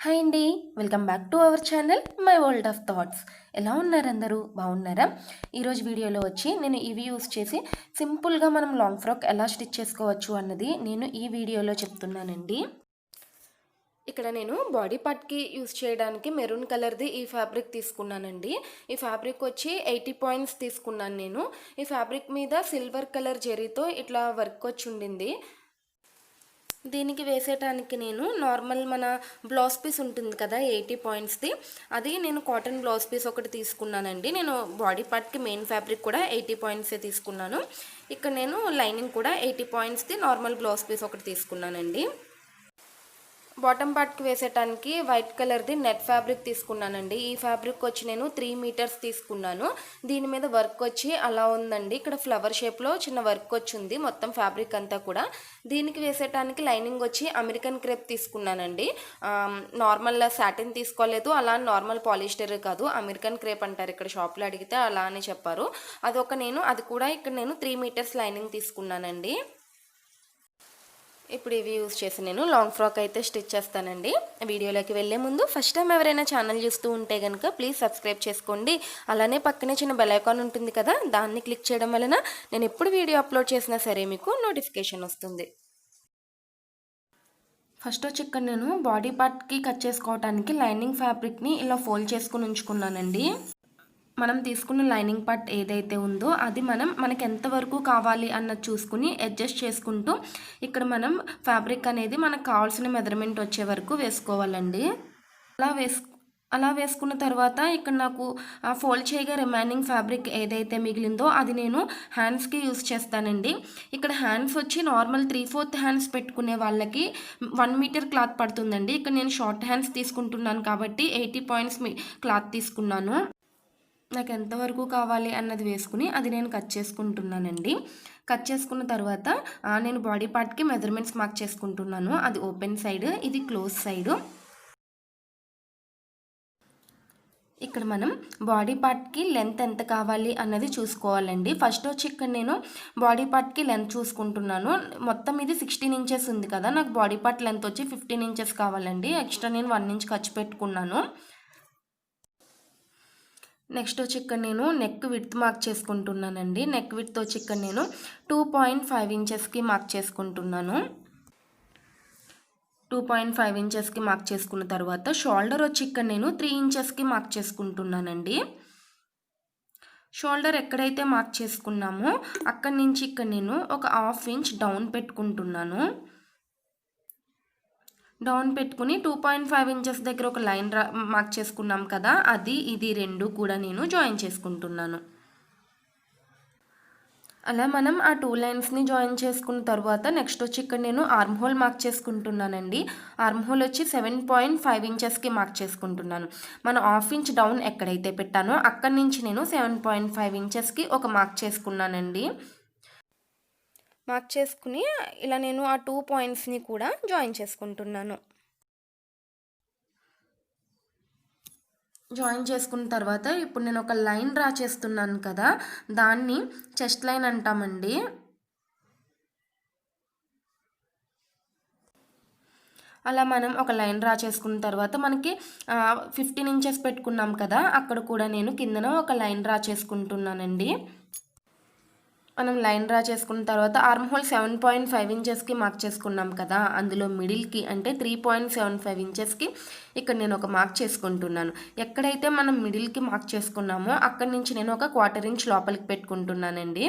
Hi అండి, welcome back to our channel my world of thoughts. ఎలా ఉన్నారు అందరూ? బాగున్నారా? ఈరోజు వీడియోలో వచ్చి నేను ఇవి యూస్ చేసి సింపుల్గా మనం లాంగ్ ఫ్రాక్ ఎలా స్టిచ్ చేసుకోవచ్చు అన్నది నేను ఈ వీడియోలో చెప్తున్నానండి. ఇక్కడ నేను బాడీ పార్ట్కి యూస్ చేయడానికి మెరూన్ కలర్ది ఈ ఫ్యాబ్రిక్ తీసుకున్నానండి. ఈ ఫ్యాబ్రిక్ వచ్చి 80 పాయింట్స్ తీసుకున్నాను నేను. ఈ ఫ్యాబ్రిక్ మీద సిల్వర్ కలర్ జెరీతో ఇట్లా వర్క్ వచ్చి ఉండింది. దీనికి వేసేటానికి నేను నార్మల్ మన బ్లౌజ్ పీస్ ఉంటుంది కదా 80 పాయింట్స్ది, అది నేను కాటన్ బ్లౌజ్ పీస్ ఒకటి తీసుకున్నానండి. నేను బాడీ పార్ట్కి మెయిన్ ఫ్యాబ్రిక్ కూడా 80 పాయింట్సే తీసుకున్నాను. ఇక్కడ నేను లైనింగ్ కూడా 80 పాయింట్స్ది నార్మల్ బ్లౌజ్ పీస్ ఒకటి తీసుకున్నానండి. బాటమ్ పార్ట్కి వేసేటానికి వైట్ కలర్ది నెట్ ఫ్యాబ్రిక్ తీసుకున్నానండి. ఈ ఫ్యాబ్రిక్ వచ్చి నేను 3 మీటర్స్ తీసుకున్నాను. దీని మీద వర్క్ వచ్చి అలా ఉందండి. ఇక్కడ ఫ్లవర్ షేప్లో చిన్న వర్క్ వచ్చింది మొత్తం ఫ్యాబ్రిక్ అంతా కూడా. దీనికి వేసేటానికి లైనింగ్ వచ్చి అమెరికన్ క్రేప్ తీసుకున్నానండి. నార్మల్ సాటిన్ తీసుకోలేదు, అలా నార్మల్ పాలిస్టర్ కాదు, అమెరికన్ క్రేప్ అంటారు ఇక్కడ షాప్లో అడిగితే, అలా అని చెప్పారు. అది కూడా ఇక్కడ నేను 3 మీటర్స్ లైనింగ్ తీసుకున్నానండి. ఇప్పుడు ఇవి యూజ్ చేసి నేను లాంగ్ ఫ్రాక్ అయితే స్టిచ్ చేస్తానండి. వీడియోలోకి వెళ్ళే ముందు ఫస్ట్ టైం ఎవరైనా ఛానల్ చూస్తూ ఉంటే కనుక ప్లీజ్ సబ్స్క్రైబ్ చేసుకోండి. అలానే పక్కనే చిన్న బెల్ ఐకాన్ ఉంటుంది కదా, దాన్ని క్లిక్ చేయడం వలన నేను ఎప్పుడు వీడియో అప్లోడ్ చేసినా సరే మీకు నోటిఫికేషన్ వస్తుంది. ఫస్ట్ వచ్చి ఇక్కడ నేను బాడీ పార్ట్కి కట్ చేసుకోవడానికి లైనింగ్ ఫ్యాబ్రిక్ని ఇలా ఫోల్డ్ చేసుకుని ఉంచుకున్నానండి. మనం తీసుకున్న లైనింగ్ పార్ట్ ఏదైతే ఉందో అది మనకి ఎంతవరకు కావాలి అన్నది చూసుకుని అడ్జస్ట్ చేసుకుంటూ ఇక్కడ మనం ఫ్యాబ్రిక్ అనేది మనకు కావాల్సిన మెజర్మెంట్ వచ్చే వరకు వేసుకోవాలండి. అలా వేసుకున్న తర్వాత ఇక్కడ నాకు ఫోల్డ్ చేయగా రిమైనింగ్ ఫ్యాబ్రిక్ ఏదైతే మిగిలిందో అది నేను హ్యాండ్స్కి యూస్ చేస్తానండి. ఇక్కడ హ్యాండ్స్ వచ్చి నార్మల్ 3/4 హ్యాండ్స్ పెట్టుకునే వాళ్ళకి 1 మీటర్ క్లాత్ పడుతుందండి. ఇక్కడ నేను షార్ట్ హ్యాండ్స్ తీసుకుంటున్నాను కాబట్టి 80 పాయింట్స్ క్లాత్ తీసుకున్నాను. నాకు ఎంతవరకు కావాలి అన్నది వేసుకుని అది నేను కట్ చేసుకుంటున్నానండి. కట్ చేసుకున్న తర్వాత నేను బాడీ పార్ట్కి మెజర్మెంట్స్ మార్క్ చేసుకుంటున్నాను. అది ఓపెన్ సైడ్, ఇది క్లోజ్ సైడ్. ఇక్కడ మనం బాడీ పార్ట్కి లెంత్ ఎంత కావాలి అన్నది చూసుకోవాలండి. ఫస్ట్ వచ్చి ఇక్కడ నేను బాడీ పార్ట్కి లెంత్ చూసుకుంటున్నాను. మొత్తం ఇది 16 ఇంచెస్ ఉంది కదా, నాకు బాడీ పార్ట్ లెంత్ వచ్చి 15 ఇంచెస్ కావాలండి. ఎక్స్ట్రా నేను 1 ఇంచ్ ఖర్చు పెట్టుకున్నాను. నెక్స్ట్ వచ్చి ఇక్కడ నేను నెక్ విడ్త్ మార్క్ చేసుకుంటున్నానండి. నెక్ విడ్త్ వచ్చి ఇక్కడ నేను 2.5 ఇంచెస్కి మార్క్ చేసుకుంటున్నాను. 2.5 ఇంచెస్కి మార్క్ చేసుకున్న తర్వాత షోల్డర్ వచ్చి ఇక్కడ నేను 3 ఇంచెస్కి మార్క్ చేసుకుంటున్నానండి. షోల్డర్ ఎక్కడైతే మార్క్ చేసుకున్నామో అక్కడి నుంచి ఇక్కడ నేను ఒక 1/2 ఇంచ్ డౌన్ పెట్టుకుంటున్నాను. డౌన్ పెట్టుకుని 2.5 ఇంచెస్ దగ్గర ఒక లైన్ మార్క్ చేసుకున్నాం కదా, ఇది రెండు కూడా నేను జాయిన్ చేసుకుంటున్నాను. అలా మనం ఆ 2 లైన్స్ని జాయిన్ చేసుకున్న తర్వాత నెక్స్ట్ వచ్చి ఇక్కడ నేను ఆర్మ్ హోల్ మార్క్ చేసుకుంటున్నానండి. ఆర్మ్ హోల్ వచ్చి 7.5 ఇంచెస్కి మార్క్ చేసుకుంటున్నాను. మనం 1/2 ఇంచ్ డౌన్ ఎక్కడైతే పెట్టానో అక్కడి నుంచి నేను 7.5 ఇంచెస్కి ఒక మార్క్ చేసుకున్నానండి. మార్క్ చేసుకుని ఇలా నేను ఆ 2 పాయింట్స్ని కూడా జాయిన్ చేసుకుంటున్నాను. జాయిన్ చేసుకున్న తర్వాత ఇప్పుడు నేను ఒక లైన్ డ్రా చేస్తున్నాను కదా, దాన్ని చెస్ట్ లైన్ అంటామండి. అలా మనం ఒక లైన్ డ్రా చేసుకున్న తర్వాత మనకి 15 ఇంచెస్ పెట్టుకున్నాం కదా, అక్కడ కూడా నేను కిందన ఒక లైన్ డ్రా చేసుకుంటున్నానండి. మనం లైన్ డ్రా చేసుకున్న తర్వాత ఆర్మ్ హోల్ 7.5 ఇంచెస్కి మార్క్ చేసుకున్నాం కదా, అందులో మిడిల్కి అంటే 3.75 ఇంచెస్కి ఇక్కడ నేను ఒక మార్క్ చేసుకుంటున్నాను. ఎక్కడైతే మనం మిడిల్కి మార్క్ చేసుకున్నామో అక్కడి నుంచి నేను ఒక 1/4 ఇంచ్ లోపలికి పెట్టుకుంటున్నానండి.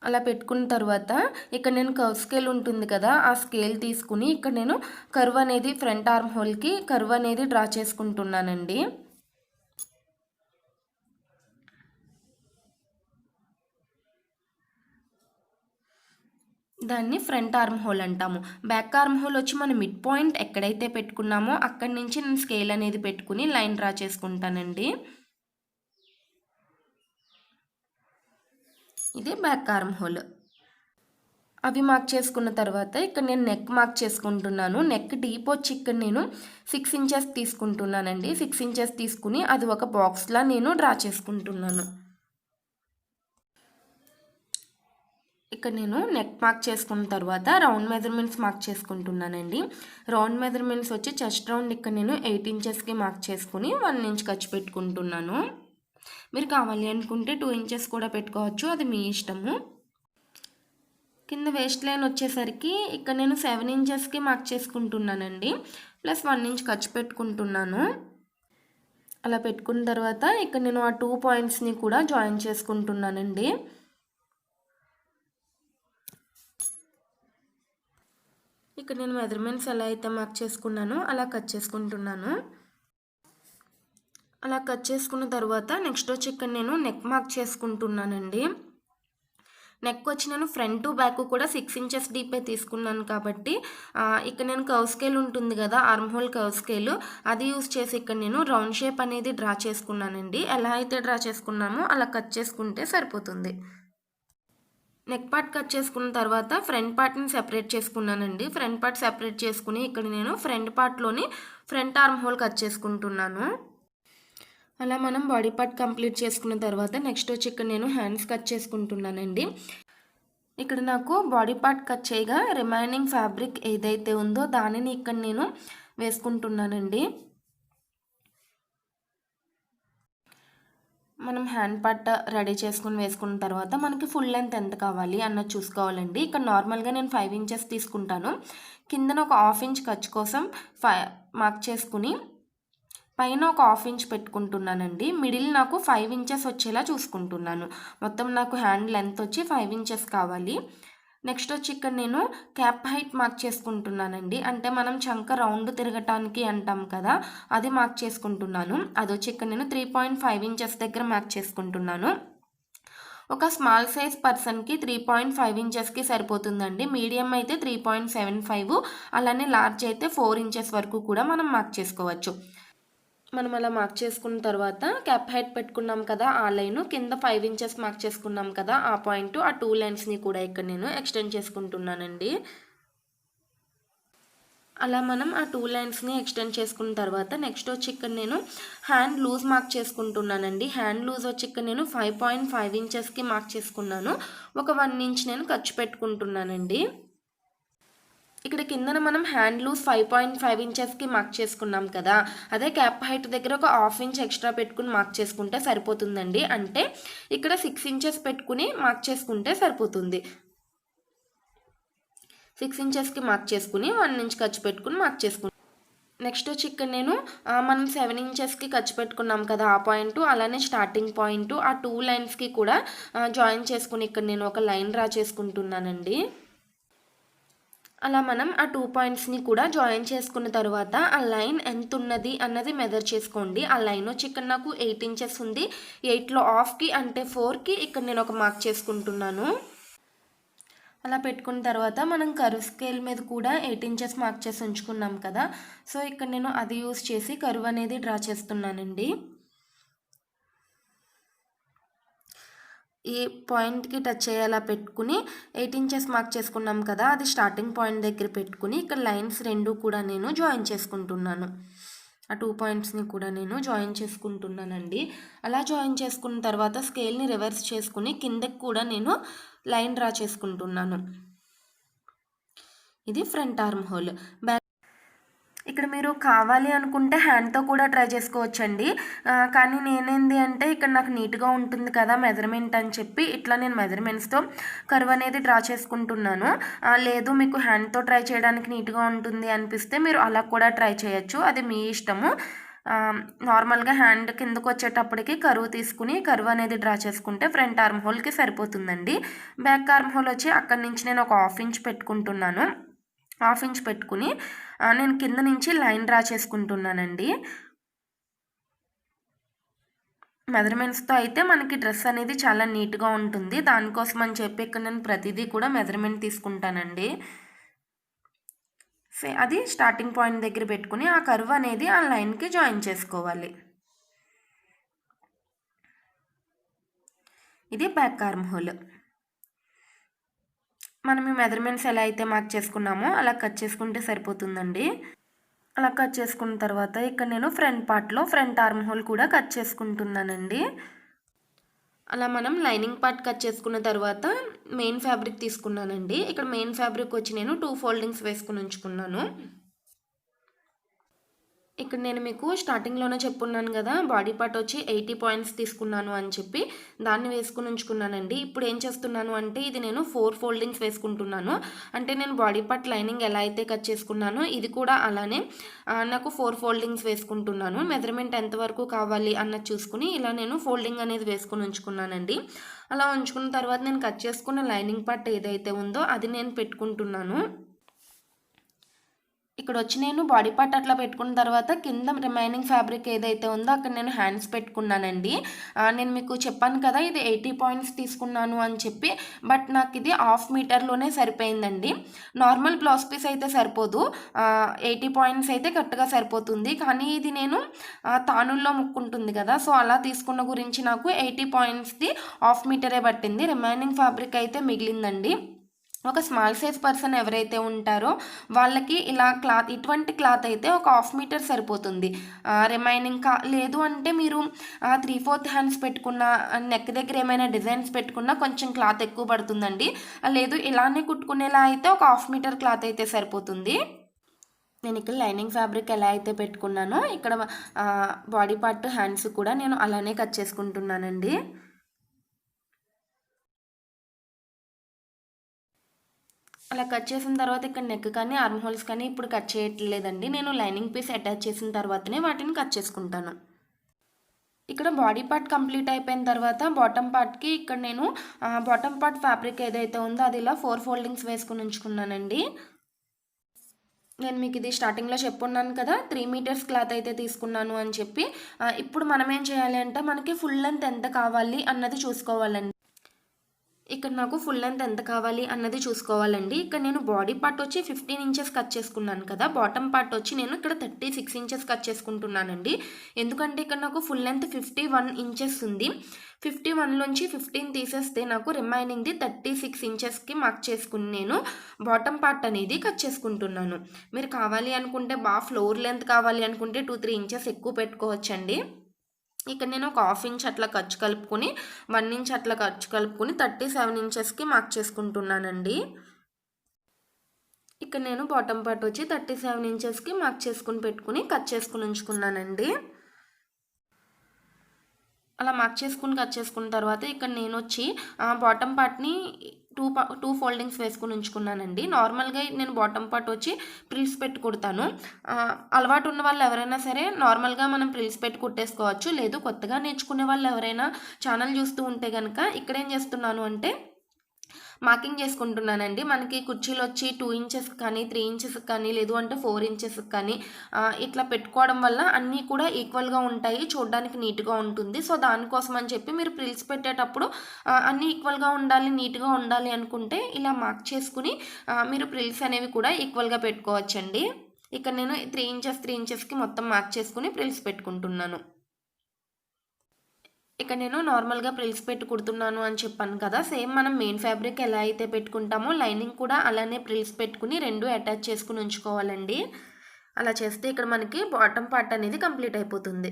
అలా పెట్టుకున్న తర్వాత ఇక్కడ నేను కర్వ్ స్కేల్ ఉంటుంది కదా, ఆ స్కేల్ తీసుకుని ఇక్కడ నేను కర్వ్ అనేది ఫ్రంట్ ఆర్మ్ హోల్కి కర్వ్ అనేది డ్రా చేసుకుంటున్నానండి. దాన్ని ఫ్రంట్ ఆర్మ్ హోల్ అంటాము. బ్యాక్ ఆర్మ్ హోల్ వచ్చి మనం మిడ్ పాయింట్ ఎక్కడైతే పెట్టుకున్నామో అక్కడి నుంచి నేను స్కేల్ అనేది పెట్టుకుని లైన్ డ్రా చేసుకుంటానండి. ఇది బ్యాక్ ఆర్మ్ హోల్. అవి మార్క్ చేసుకున్న తర్వాత ఇక్కడ నేను నెక్ మార్క్ చేసుకుంటున్నాను. నెక్ డీప్ వచ్చి ఇక్కడ నేను 6 ఇంచెస్ తీసుకుంటున్నానండి. 6 ఇంచెస్ తీసుకుని అది ఒక బాక్స్లా నేను డ్రా చేసుకుంటున్నాను. ఇక్కడ నేను నెక్ మార్క్ చేసుకున్న తర్వాత రౌండ్ మెజర్మెంట్స్ మార్క్ చేసుకుంటున్నానండి. రౌండ్ మెజర్మెంట్స్ వచ్చి చెస్ట్ రౌండ్ ఇక్కడ నేను 8 ఇంచెస్కి మార్క్ చేసుకుని 1 ఇంచ్ ఖర్చు పెట్టుకుంటున్నాను. మీరు కావాలి అనుకుంటే 2 ఇంచెస్ కూడా పెట్టుకోవచ్చు, అది మీ ఇష్టము. కింద వేస్ట్ లైన్ వచ్చేసరికి ఇక్కడ నేను 7 ఇంచెస్కి మార్క్ చేసుకుంటున్నానండి, ప్లస్ 1 ఇంచ్ ఖర్చు పెట్టుకుంటున్నాను. అలా పెట్టుకున్న తర్వాత ఇక్కడ నేను ఆ 2 పాయింట్స్ని కూడా జాయిన్ చేసుకుంటున్నానండి. ఇక్కడ నేను మెజర్మెంట్స్ ఎలా అయితే మార్క్ చేసుకున్నానో అలా కట్ చేసుకుంటున్నాను. అలా కట్ చేసుకున్న తర్వాత నెక్స్ట్ వచ్చి ఇక్కడ నేను నెక్ మార్క్ చేసుకుంటున్నానండి. నెక్ వచ్చి నేను ఫ్రంట్ టు బ్యాక్ కూడా 6 ఇంచెస్ డీపే తీసుకున్నాను కాబట్టి ఇక్కడ నేను కర్వ్ స్కేల్ ఉంటుంది కదా, ఆర్మ్ హోల్ కర్వ్ స్కేల్, అది యూస్ చేసి ఇక్కడ నేను రౌండ్ షేప్ అనేది డ్రా చేసుకున్నానండి. ఎలా అయితే డ్రా చేసుకున్నామో అలా కట్ చేసుకుంటే సరిపోతుంది. నెక్ పార్ట్ కట్ చేసుకున్న తర్వాత ఫ్రంట్ పార్ట్ని సెపరేట్ చేసుకున్నానండి. ఫ్రంట్ పార్ట్ సెపరేట్ చేసుకుని ఇక్కడ నేను ఫ్రంట్ పార్ట్లోని ఫ్రంట్ ఆర్మ్ హోల్ కట్ చేసుకుంటున్నాను. అలా మనం బాడీ పార్ట్ కంప్లీట్ చేసుకున్న తర్వాత నెక్స్ట్ వచ్చి ఇక్కడ నేను హ్యాండ్స్ కట్ చేసుకుంటున్నానండి. ఇక్కడ నాకు బాడీ పార్ట్ కట్ చేయగా రిమైనింగ్ ఫ్యాబ్రిక్ ఏదైతే ఉందో దానిని ఇక్కడ నేను వేసుకుంటున్నానండి. మనం హ్యాండ్ పార్ట్ రెడీ చేసుకుని వేసుకున్న తర్వాత మనకి ఫుల్ లెంత్ ఎంత కావాలి అన్నది చూసుకోవాలండి. ఇక్కడ నార్మల్గా నేను 5 ఇంచెస్ తీసుకుంటాను. కిందన ఒక 1/2 ఇంచ్ ఖర్చు కోసం మార్క్ చేసుకుని పైన ఒక 1/2 ఇంచ్ పెట్టుకుంటున్నానండి. మిడిల్ నాకు 5 ఇంచెస్ వచ్చేలా చూసుకుంటున్నాను. మొత్తం నాకు హ్యాండ్ లెంత్ వచ్చి 5 ఇంచెస్ కావాలి. నెక్స్ట్ వచ్చి ఇక్కడ నేను క్యాప్ హైట్ మార్క్ చేసుకుంటున్నానండి. అంటే మనం చంక రౌండ్ తిరగటానికి అంటాం కదా, అది మార్క్ చేసుకుంటున్నాను. అది వచ్చి ఇక్కడ నేను 3.5 ఇంచెస్ దగ్గర మార్క్ చేసుకుంటున్నాను. ఒక స్మాల్ సైజ్ పర్సన్కి 3.5 ఇంచెస్కి సరిపోతుందండి. మీడియం అయితే 3.75, అలానే లార్జ్ అయితే 4 ఇంచెస్ వరకు కూడా మనం మార్క్ చేసుకోవచ్చు. మనం అలా మార్క్ చేసుకున్న తర్వాత క్యాప్ హైట్ పెట్టుకున్నాం కదా, ఆ లైన్ కింద 5 ఇంచెస్ మార్క్ చేసుకున్నాం కదా, ఆ పాయింట్, ఆ 2 లైన్స్ని కూడా ఇక్కడ నేను ఎక్స్టెండ్ చేసుకుంటున్నానండి. అలా మనం ఆ 2 లైన్స్ని ఎక్స్టెండ్ చేసుకున్న తర్వాత నెక్స్ట్ వచ్చి ఇక్కడ నేను హ్యాండ్ లూజ్ మార్క్ చేసుకుంటున్నానండి. హ్యాండ్ లూజ్ వచ్చి ఇక్కడ నేను 5.5 ఇంచెస్కి మార్క్ చేసుకున్నాను. ఒక 1 ఇంచ్ నేను ఖర్చు పెట్టుకుంటున్నానండి. ఇక్కడ కిందన మనం హ్యాండ్ లూజ్ 5.5 ఇంచెస్కి మార్క్ చేసుకున్నాం కదా, అదే క్యాప్ హైట్ దగ్గర ఒక 1/2 ఇంచ్ ఎక్స్ట్రా పెట్టుకుని మార్క్ చేసుకుంటే సరిపోతుందండి. అంటే ఇక్కడ 6 ఇంచెస్ పెట్టుకుని మార్క్ చేసుకుంటే సరిపోతుంది. 6 ఇంచెస్కి మార్క్ చేసుకుని 1 ఇంచ్ ఖర్చు పెట్టుకుని మార్క్ చేసుకుంటాం. నెక్స్ట్ వచ్చి ఇక్కడ నేను మనం 7 ఇంచెస్కి ఖర్చు పెట్టుకున్నాం కదా, ఆ పాయింట్, అలానే స్టార్టింగ్ పాయింట్, ఆ 2 లైన్స్కి కూడా జాయిన్ చేసుకుని ఇక్కడ నేను ఒక లైన్ డ్రా చేసుకుంటున్నానండి. అలా మనం ఆ 2 పాయింట్స్ని కూడా జాయిన్ చేసుకున్న తర్వాత ఆ లైన్ ఎంత ఉన్నది అన్నది మెజర్ చేసుకోండి. ఆ లైన్ వచ్చి ఇక్కడ నాకు 8 ఇంచెస్ ఉంది. 8లో హాఫ్కి అంటే 4కి ఇక్కడ నేను ఒక మార్క్ చేసుకుంటున్నాను. అలా పెట్టుకున్న తర్వాత మనం కర్వ్ స్కేల్ మీద కూడా 8 ఇంచెస్ మార్క్ చేసి ఉంచుకున్నాం కదా, సో ఇక్కడ నేను అది యూస్ చేసి కర్వ్ అనేది డ్రా చేస్తున్నానండి. ఈ పాయింట్కి టచ్ అయ్యేలా పెట్టుకుని 8 ఇంచెస్ మార్క్ చేసుకున్నాం కదా, అది స్టార్టింగ్ పాయింట్ దగ్గర పెట్టుకుని ఇక్కడ లైన్స్ రెండు కూడా నేను జాయిన్ చేసుకుంటున్నాను. ఆ 2 పాయింట్స్ని కూడా నేను జాయిన్ చేసుకుంటున్నానండి. అలా జాయిన్ చేసుకున్న తర్వాత స్కేల్ని రివర్స్ చేసుకుని కిందకి కూడా నేను లైన్ డ్రా చేసుకుంటున్నాను. ఇది ఫ్రంట్ ఆర్మ్ హోల్. ఇక్కడ మీరు కావాలి అనుకుంటే హ్యాండ్తో కూడా ట్రై చేసుకోవచ్చండి. కానీ నేనేంది అంటే ఇక్కడ నాకు నీట్గా ఉంటుంది కదా మెజర్మెంట్ అని చెప్పి ఇట్లా నేను మెజర్మెంట్స్తో కర్వ్ అనేది డ్రా చేసుకుంటున్నాను. లేదు మీకు హ్యాండ్తో ట్రై చేయడానికి నీట్గా ఉంటుంది అనిపిస్తే మీరు అలా కూడా ట్రై చేయొచ్చు, అది మీ ఇష్టము. నార్మల్గా హ్యాండ్ కిందకు వచ్చేటప్పటికి కర్వ్ తీసుకుని కర్వ్ అనేది డ్రా చేసుకుంటే ఫ్రంట్ ఆర్మ్ హోల్కి సరిపోతుందండి. బ్యాక్ ఆర్మ్ హోల్ వచ్చి అక్కడి నుంచి నేను ఒక 1/2 ఇంచ్ పెట్టుకుంటున్నాను. 1/2 ఇంచ్ పెట్టుకుని నేను కింద నుంచి లైన్ డ్రా చేసుకుంటున్నానండి. మెజర్మెంట్స్తో అయితే మనకి డ్రెస్ అనేది చాలా నీట్గా ఉంటుంది. దానికోసం అని చెప్పి ఇక్కడ నేను ప్రతిదీ కూడా మెజర్మెంట్ తీసుకుంటానండి. అది స్టార్టింగ్ పాయింట్ దగ్గర పెట్టుకుని ఆ కర్వ్ అనేది ఆ లైన్కి జాయిన్ చేసుకోవాలి. ఇది బ్యాక్ ఆర్మ్ హోల్. మనం ఈ మెజర్మెంట్స్ ఎలా అయితే మార్క్ చేసుకున్నామో అలా కట్ చేసుకుంటే సరిపోతుందండి. అలా కట్ చేసుకున్న తర్వాత ఇక్కడ నేను ఫ్రంట్ పార్ట్లో ఫ్రంట్ ఆర్మ్ హోల్ కూడా కట్ చేసుకుంటున్నానండి. అలా మనం లైనింగ్ పార్ట్ కట్ చేసుకున్న తర్వాత మెయిన్ ఫ్యాబ్రిక్ తీసుకున్నానండి. ఇక్కడ మెయిన్ ఫ్యాబ్రిక్ వచ్చి నేను 2 ఫోల్డింగ్స్ వేసుకొని ఉంచుకున్నాను. ఇక్కడ నేను మీకు స్టార్టింగ్‌లోనే చెప్పున్నాను గదా! బాడీ పార్ట్ వచ్చి 80 పాయింట్స్ తీసుకున్నాను అని చెప్పి, దాన్ని వేసుకొని ఉంచుకున్నానండి. ఇప్పుడు ఏం చేస్తున్నాను అంటే, ఇది నేను 4 ఫోల్డింగ్స్ వేసుకుంటున్నాను. అంటే నేను బాడీ పార్ట్ లైనింగ్ ఎలా అయితే కట్ చేసుకున్నానో, ఇది కూడా అలానే నాకు 4 ఫోల్డింగ్స్ వేసుకుంటున్నాను. మెజర్‌మెంట్ ఎంతవరకు కావాలి అన్నది చూసుకొని, ఇలా నేను ఫోల్డింగ్ అనేది వేసుకొని ఉంచుకున్నానండి. అలా ఉంచుకున్న తర్వాత నేను కట్ చేసుకున్న లైనింగ్ పార్ట్ ఏదైతే ఉందో, అది నేను పెట్టుకుంటున్నాను. ఇక్కడ వచ్చి నేను బాడీ పార్ట్ అట్లా పెట్టుకున్న తర్వాత కింద రిమైనింగ్ ఫ్యాబ్రిక్ ఏదైతే ఉందో అక్కడ నేను హ్యాండ్స్ పెట్టుకున్నానండి. నేను మీకు చెప్పాను కదా ఇది 80 పాయింట్స్ తీసుకున్నాను అని చెప్పి, బట్ నాకు ఇది హాఫ్ మీటర్లోనే సరిపోయిందండి. నార్మల్ బ్లౌజ్ పీస్ అయితే సరిపోదు, 80 పాయింట్స్ అయితే కరెక్ట్గా సరిపోతుంది. కానీ ఇది నేను తానుల్లో ముక్కుంటుంది కదా, సో అలా తీసుకున్న గురించి నాకు 80 పాయింట్స్ది హాఫ్ మీటరే పట్టింది. రిమైనింగ్ ఫ్యాబ్రిక్ అయితే మిగిలిందండి. ఒక స్మాల్ సైజ్ పర్సన్ ఎవరైతే ఉంటారో వాళ్ళకి ఇలా క్లాత్, ఇటువంటి క్లాత్ అయితే ఒక హాఫ్ మీటర్ సరిపోతుంది. రిమైనింగ్ లేదు అంటే మీరు 3/4 హ్యాండ్స్ పెట్టుకున్న, నెక్ దగ్గర ఏమైనా డిజైన్స్ పెట్టుకున్నా కొంచెం క్లాత్ ఎక్కువ పడుతుందండి. లేదు ఇలానే కుట్టుకునేలా అయితే ఒక హాఫ్ మీటర్ క్లాత్ అయితే సరిపోతుంది. నేను ఇక్కడ లైనింగ్ ఫ్యాబ్రిక్ ఎలా అయితే పెట్టుకున్నానో ఇక్కడ బాడీ పార్ట్ హ్యాండ్స్ కూడా నేను అలానే కట్ చేసుకుంటున్నానండి. అలా కట్ చేసిన తర్వాత ఇక్కడ నెక్ కానీ ఆర్మ్ హోల్స్ కానీ ఇప్పుడు కట్ చేయట్లేదండి. నేను లైనింగ్ పీస్ అటాచ్ చేసిన తర్వాతనే వాటిని కట్ చేసుకుంటాను. ఇక్కడ బాడీ పార్ట్ కంప్లీట్ అయిపోయిన తర్వాత బాటమ్ పార్ట్కి ఇక్కడ నేను బాటమ్ పార్ట్ ఫ్యాబ్రిక్ ఏదైతే ఉందో అది ఇలా 4 ఫోల్డింగ్స్ వేసుకుని ఉంచుకున్నానండి. నేను మీకు ఇది స్టార్టింగ్లో చెప్పున్నాను కదా 3 మీటర్స్ క్లాత్ అయితే తీసుకున్నాను అని చెప్పి. ఇప్పుడు మనం ఏం చేయాలి అంటే మనకి ఫుల్ లెంత్ ఎంత కావాలి అన్నది చూసుకోవాలండి. ఇక్కడ నాకు ఫుల్ లెంత్ ఎంత కావాలి అన్నది చూసుకోవాలండి. ఇక్కడ నేను బాడీ పార్ట్ వచ్చి 15 ఇంచెస్ కట్ చేసుకున్నాను కదా, బాటమ్ పార్ట్ వచ్చి నేను ఇక్కడ 36 ఇంచెస్ కట్ చేసుకుంటున్నానండి. ఎందుకంటే ఇక్కడ నాకు ఫుల్ లెంత్ 51 ఇంచెస్ ఉంది. 51లోంచి 15 తీసేస్తే నాకు రిమైనింగ్ది 36 ఇంచెస్కి మార్క్ చేసుకుని నేను బాటమ్ పార్ట్ అనేది కట్ చేసుకుంటున్నాను. మీరు కావాలి అనుకుంటే బాగా ఫ్లోర్ లెంత్ కావాలి అనుకుంటే 2-3 ఇంచెస్ ఎక్కువ పెట్టుకోవచ్చండి. ఇక్కడ నేను ఒక హాఫ్ ఇంచ్ అట్లా ఖర్చు కలుపుకొని 1 ఇంచ్ అట్లా ఖర్చు కలుపుకొని 37 ఇంచెస్కి మార్క్ చేసుకుంటున్నానండి. ఇక్కడ నేను బాటమ్ పార్ట్ వచ్చి 37 ఇంచెస్కి మార్క్ చేసుకుని పెట్టుకుని కట్ చేసుకుని ఉంచుకున్నానండి. అలా మార్క్ చేసుకుని కట్ చేసుకున్న తర్వాత ఇక్కడ నేను వచ్చి బాటమ్ పార్ట్ని 2 ఫోల్డింగ్స్ వేసుకుని ఉంచుకున్నానండి. నార్మల్గా నేను బాటమ్ పార్ట్ వచ్చి ప్రిల్స్ పెట్టి కుడతాను. అలవాటు ఉన్న వాళ్ళు ఎవరైనా సరే నార్మల్గా మనం ప్రిల్స్ పెట్టి కుట్టేసుకోవచ్చు. లేదు కొత్తగా నేర్చుకునే వాళ్ళు ఎవరైనా ఛానల్ చూస్తూ ఉంటే కనుక ఇక్కడ ఏం చేస్తున్నాను అంటే మార్కింగ్ చేసుకుంటున్నానండి. మనకి కుర్చీలు వచ్చి 2 ఇంచెస్ కానీ 3 ఇంచెస్ కానీ లేదు అంటే 4 ఇంచెస్ కానీ ఇట్లా పెట్టుకోవడం వల్ల అన్నీ కూడా ఈక్వల్గా ఉంటాయి, చూడడానికి నీట్గా ఉంటుంది. సో దానికోసం అని చెప్పి మీరు ప్రిల్స్ పెట్టేటప్పుడు అన్నీ ఈక్వల్గా ఉండాలి, నీట్గా ఉండాలి అనుకుంటే ఇలా మార్క్ చేసుకుని మీరు ప్రిల్స్ అనేవి కూడా ఈక్వల్గా పెట్టుకోవచ్చండి. ఇక్కడ నేను 3 ఇంచెస్కి మొత్తం మార్క్ చేసుకుని ప్రిల్స్ పెట్టుకుంటున్నాను. ఇక్కడ నేను నార్మల్గా ప్రిల్స్ పెట్టి కుడుతున్నాను అని చెప్పాను కదా, సేమ్ మనం మెయిన్ ఫ్యాబ్రిక్ ఎలా అయితే పెట్టుకుంటామో లైనింగ్ కూడా అలానే ప్రిల్స్ పెట్టుకుని 2 అటాచ్ చేసుకుని ఉంచుకోవాలండి. అలా చేస్తే ఇక్కడ మనకి బాటమ్ పార్ట్ అనేది కంప్లీట్ అయిపోతుంది.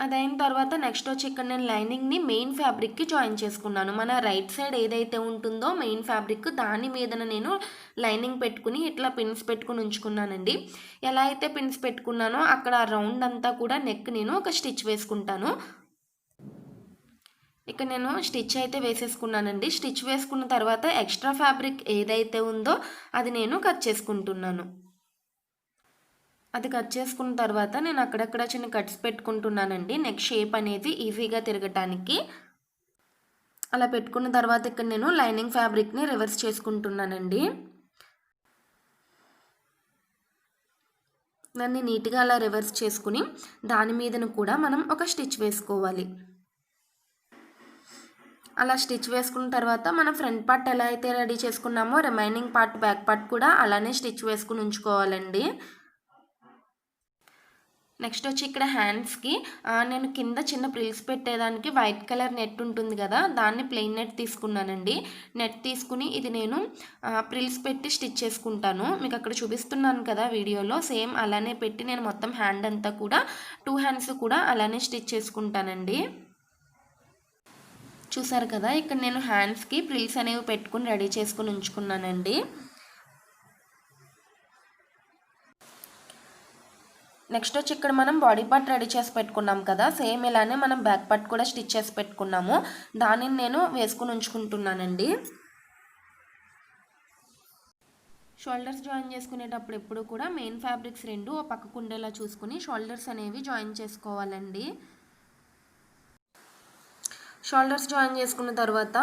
అదైన తర్వాత నెక్స్ట్ వచ్చి ఇక్కడ నేను లైనింగ్ని మెయిన్ ఫ్యాబ్రిక్కి జాయిన్ చేసుకున్నాను. మన రైట్ సైడ్ ఏదైతే ఉంటుందో మెయిన్ ఫ్యాబ్రిక్ దాని మీదన నేను లైనింగ్ పెట్టుకుని ఇట్లా పిన్స్ పెట్టుకుని ఉంచుకున్నానండి. ఎలా అయితే పిన్స్ పెట్టుకున్నానో అక్కడ రౌండ్ అంతా కూడా నెక్ నేను ఒక స్టిచ్ వేసుకుంటాను. ఇక్కడ నేను స్టిచ్ అయితే వేసేసుకున్నానండి. స్టిచ్ వేసుకున్న తర్వాత ఎక్స్ట్రా ఫ్యాబ్రిక్ ఏదైతే ఉందో అది నేను కట్ చేసుకుంటున్నాను. అది కట్ చేసుకున్న తర్వాత నేను అక్కడక్కడ చిన్న కట్స్ పెట్టుకుంటున్నానండి, నెక్ షేప్ అనేది ఈజీగా తిరగటానికి. అలా పెట్టుకున్న తర్వాత ఇక్కడ నేను లైనింగ్ ఫ్యాబ్రిక్ని రివర్స్ చేసుకుంటున్నానండి. దాన్ని నీట్గా అలా రివర్స్ చేసుకుని దాని మీదను కూడా మనం ఒక స్టిచ్ వేసుకోవాలి. అలా స్టిచ్ వేసుకున్న తర్వాత మనం ఫ్రంట్ పార్ట్ ఎలా అయితే రెడీ చేసుకున్నామో రిమైనింగ్ పార్ట్ బ్యాక్ పార్ట్ కూడా అలానే స్టిచ్ వేసుకుని ఉంచుకోవాలండి. నెక్స్ట్ వచ్చి ఇక్కడ హ్యాండ్స్కి నేను కింద చిన్న ప్రిల్స్ పెట్టేదానికి వైట్ కలర్ నెట్ ఉంటుంది కదా, దాన్ని ప్లెయిన్ నెట్ తీసుకున్నానండి. నెట్ తీసుకుని ఇది నేను ప్రిల్స్ పెట్టి స్టిచ్ చేసుకుంటాను. మీకు అక్కడ చూపిస్తున్నాను కదా వీడియోలో, సేమ్ అలానే పెట్టి నేను మొత్తం హ్యాండ్ అంతా కూడా 2 హ్యాండ్స్ కూడా అలానే స్టిచ్ చేసుకుంటానండి. చూసారు కదా, ఇక్కడ నేను హ్యాండ్స్కి ప్రిల్స్ అనేవి పెట్టుకుని రెడీ చేసుకుని ఉంచుకున్నానండి. నెక్స్ట్ వచ్చి ఇక్కడ మనం బాడీ పార్ట్ రెడీ చేసి పెట్టుకున్నాం కదా, సేమ్ ఇలానే మనం బ్యాక్ పార్ట్ కూడా స్టిచ్ చేసి పెట్టుకున్నాము. దానిని నేను వేసుకుని ఉంచుకుంటున్నానండి. షోల్డర్స్ జాయిన్ చేసుకునేటప్పుడు ఎప్పుడు కూడా మెయిన్ ఫ్యాబ్రిక్స్ రెండు ఓ పక్కకు ఉండేలా చూసుకుని షోల్డర్స్ అనేవి జాయిన్ చేసుకోవాలండి. షోల్డర్స్ జాయిన్ చేసుకున్న తర్వాత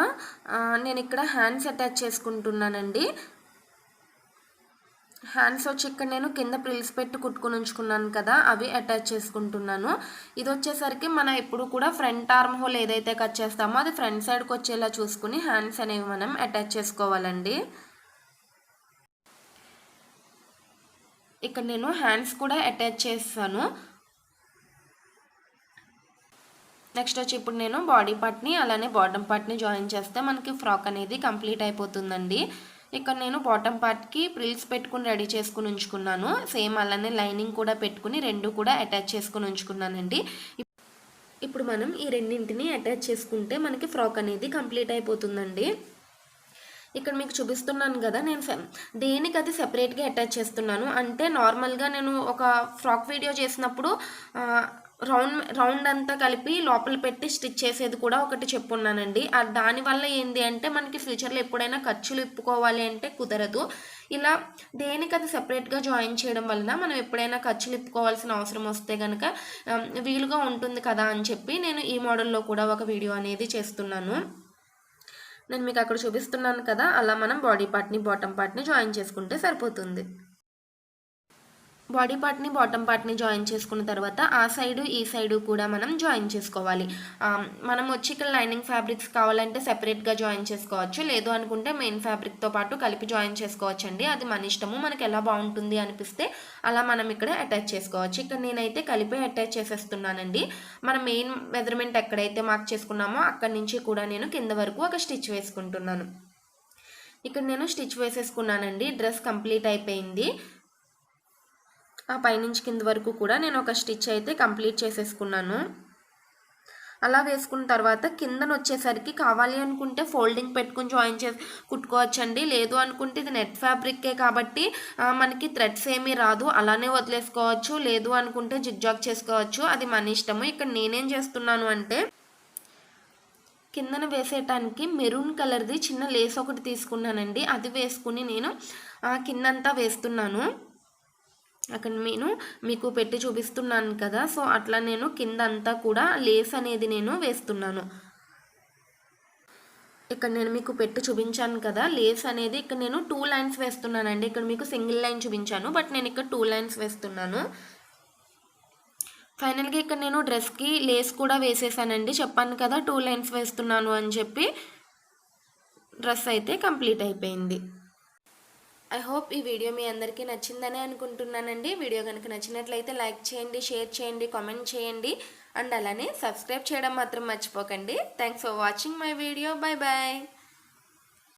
నేను ఇక్కడ హ్యాండ్స్ అటాచ్ చేసుకుంటున్నానండి. హ్యాండ్స్ వచ్చి ఇక్కడ నేను కింద ప్రిల్స్ పెట్టి కుట్టుకుని ఉంచుకున్నాను కదా, అవి అటాచ్ చేసుకుంటున్నాను. ఇది వచ్చేసరికి మనం ఎప్పుడు కూడా ఫ్రంట్ ఆర్మ్ హోల్ ఏదైతే కట్ చేస్తామో అది ఫ్రంట్ సైడ్కి వచ్చేలా చూసుకుని హ్యాండ్స్ అనేవి మనం అటాచ్ చేసుకోవాలండి. ఇక్కడ నేను హ్యాండ్స్ కూడా అటాచ్ చేస్తాను. నెక్స్ట్ వచ్చి ఇప్పుడు నేను బాడీ పార్ట్ని అలానే బాటమ్ పార్ట్ని జాయిన్ చేస్తే మనకి ఫ్రాక్ అనేది కంప్లీట్ అయిపోతుందండి. ఇక్కడ నేను బాటమ్ పార్ట్కి ప్రిల్స్ పెట్టుకుని రెడీ చేసుకుని ఉంచుకున్నాను. సేమ్ అలానే లైనింగ్ కూడా పెట్టుకుని రెండు కూడా అటాచ్ చేసుకుని ఉంచుకున్నానండి. ఇప్పుడు మనం ఈ రెండింటిని అటాచ్ చేసుకుంటే మనకి ఫ్రాక్ అనేది కంప్లీట్ అయిపోతుందండి. ఇక్కడ మీకు చూపిస్తున్నాను కదా, నేను దేనికి అది సెపరేట్గా అటాచ్ చేస్తున్నాను అంటే, నార్మల్గా నేను ఒక ఫ్రాక్ వీడియో చేసినప్పుడు రౌండ్ అంతా కలిపి లోపల పెట్టి స్టిచ్ చేసేది కూడా ఒకటి చెప్పున్నానండి. దానివల్ల ఏంటి అంటే మనకి ఫ్యూచర్లో ఎప్పుడైనా ఖర్చులు ఇప్పుకోవాలి అంటే కుదరదు. ఇలా దేనికి అది సెపరేట్గా జాయిన్ చేయడం వలన మనం ఎప్పుడైనా ఖర్చులు ఇప్పుకోవాల్సిన అవసరం వస్తే కనుక వీలుగా ఉంటుంది కదా అని చెప్పి నేను ఈ మోడల్లో కూడా ఒక వీడియో అనేది చేస్తున్నాను. నేను మీకు అక్కడ చూపిస్తున్నాను కదా, అలా మనం బాడీ పార్ట్ని బాటమ్ పార్ట్ని జాయిన్ చేసుకుంటే సరిపోతుంది. బాడీ పార్ట్ని బాటమ్ పార్ట్ని జాయిన్ చేసుకున్న తర్వాత ఆ సైడు ఈ సైడు కూడా మనం జాయిన్ చేసుకోవాలి. మనం వచ్చి ఇక్కడ లైనింగ్ ఫ్యాబ్రిక్స్ కావాలంటే సెపరేట్గా జాయిన్ చేసుకోవచ్చు, లేదు అనుకుంటే మెయిన్ ఫ్యాబ్రిక్తో పాటు కలిపి జాయిన్ చేసుకోవచ్చు అండి. అది మన ఇష్టము, మనకి ఎలా బాగుంటుంది అనిపిస్తే అలా మనం ఇక్కడ అటాచ్ చేసుకోవచ్చు. ఇక్కడ నేనైతే కలిపి అటాచ్ చేసేస్తున్నానండి. మన మెయిన్ మెజర్మెంట్ ఎక్కడైతే మార్క్ చేసుకున్నామో అక్కడి నుంచి కూడా నేను కింద వరకు ఒక స్టిచ్ వేసుకుంటున్నాను. ఇక్కడ నేను స్టిచ్ వేసేసుకున్నానండి. డ్రెస్ కంప్లీట్ అయిపోయింది. ఆ పైనుంచి కింద వరకు కూడా నేను ఒక స్టిచ్ అయితే కంప్లీట్ చేసేసుకున్నాను. అలా వేసుకున్న తర్వాత కిందన వచ్చేసరికి కావాలి అనుకుంటే ఫోల్డింగ్ పెట్టుకుని జాయిన్ చేసి కుట్టుకోవచ్చండి. లేదు అనుకుంటే ఇది నెట్ ఫ్యాబ్రిక్కే కాబట్టి మనకి థ్రెడ్స్ ఏమీ రాదు, అలానే వదిలేసుకోవచ్చు. లేదు అనుకుంటే జిగ్జాగ్ చేసుకోవచ్చు, అది మన ఇష్టము. ఇక్కడ నేనేం చేస్తున్నాను అంటే, కిందన వేసేయటానికి మెరూన్ కలర్ది చిన్న లేస్ ఒకటి తీసుకున్నానండి. అది వేసుకుని నేను కిందంతా వేస్తున్నాను. అక్కడ నేను మీకు పెట్టి చూపిస్తున్నాను కదా, సో అట్లా నేను కింద అంతా కూడా లేస్ అనేది నేను వేస్తున్నాను. ఇక్కడ నేను మీకు పెట్టి చూపించాను కదా, లేస్ అనేది ఇక్కడ నేను 2 లైన్స్ వేస్తున్నానండి. ఇక్కడ మీకు సింగిల్ లైన్ చూపించాను, బట్ నేను ఇక్కడ 2 లైన్స్ వేస్తున్నాను. ఫైనల్గా ఇక్కడ నేను డ్రెస్కి లేస్ కూడా వేసేసానండి. చెప్పాను కదా 2 లైన్స్ వేస్తున్నాను అని చెప్పి. డ్రెస్ అయితే కంప్లీట్ అయిపోయింది. ఐ హోప్ ఈ వీడియో మీ అందరికీ నచ్చిందని అనుకుంటున్నానండి. వీడియో కనుక నచ్చినట్లయితే లైక్ చేయండి, షేర్ చేయండి, కామెంట్ చేయండి, అండ్ అలానే సబ్స్క్రైబ్ చేయడం మాత్రం మర్చిపోకండి. Thanks for watching my video. Bye bye.